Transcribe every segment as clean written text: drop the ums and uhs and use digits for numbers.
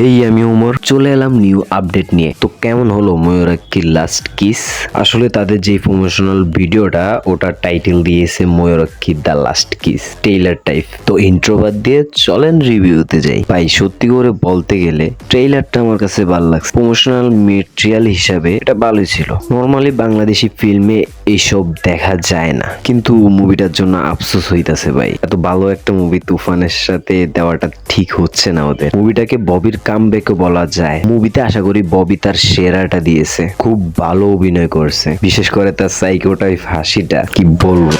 হেই, আমি ওমর চলে এলাম নিউ আপডেট নিয়ে। তো কেমন হলো ময়ূরাক্ষীর লাস্ট কিস? আসলে তাদের যে প্রমোশনাল ভিডিওটা ওটার টাইটেল দিয়েছে ময়ূরাক্ষীর the last kiss trailer type. তো ইন্ট্রোবাদ দিয়ে চলেন রিভিউতে যাই। ভাই সত্যি করে বলতে গেলে ট্রেইলারটা আমার কাছে ভালো লাগছে। প্রমোশনাল মেটেরিয়াল হিসাবে এটা ভালোই ছিল। নর্মালি বাংলাদেশি ফিল্মে এইসব দেখা যায় না, কিন্তু মুভিটার জন্য আফসোস হইতাছে ভাই। এত ভালো একটা মুভি তুফানের সাথে দেওয়াটা ঠিক হচ্ছে না ওদের। মুভিটাকে ববির কামব্যাকও বলা যায়। মুভিতে আশা করি ববি তার সেরাটা দিয়েছে, খুব ভালো অভিনয় করছে, বিশেষ করে তার সাইকো টাইপ হাসিটা কি বলবো।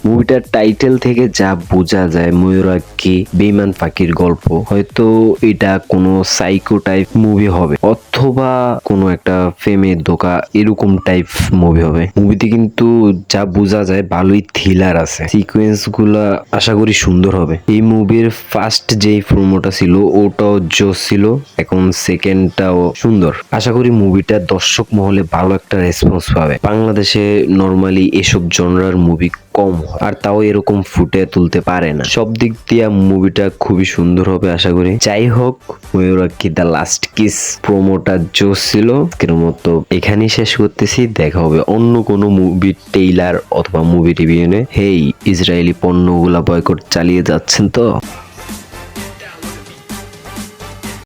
মুভিটার টাইটেল থেকে যা বোঝা যায় ময়ূরাক্ষী বেঈমান ফাঁকির গল্প। হয়তো এটা কোনো সাইকো টাইপ মুভি হবে অথবা কোনো একটা ফেমের ধোঁকা এরকম টাইপ মুভি হবে। মুভিতে কিন্তু যা বোঝা যায় ভালোই থ্রিলার আছে, সিকোয়েন্স গুলা আশা করি সুন্দর হবে। এই মুভির ফার্স্ট যেই প্রোমোটা ছিল ওটাও জোস ছিল, এখন সেকেন্ডটাও সুন্দর। আশা করি মুভিটা দর্শক মহলে ভালো একটা রেসপন্স পাবে। বাংলাদেশে নর্মালি এসব জনরার মুভি কম হয়, আর তাও এরকম ফুটে তুলতে পারে না। সব দিক দিয়ে মুভিটা খুবই সুন্দর হবে আশা করি। যাই হোক, ময়ূরাক্ষী দ্য লাস্ট কিস প্রোমোটা জোস ছিল। এর মতো এখানেই শেষ করতেছি, দেখা হবে অন্য কোনো মুভির ট্রেইলার অথবা মুভি রিভিউ নিয়ে। হেই, ইসরায়েলি পণ্যগুলা বয়কট চালিয়ে যাচ্ছেন তো।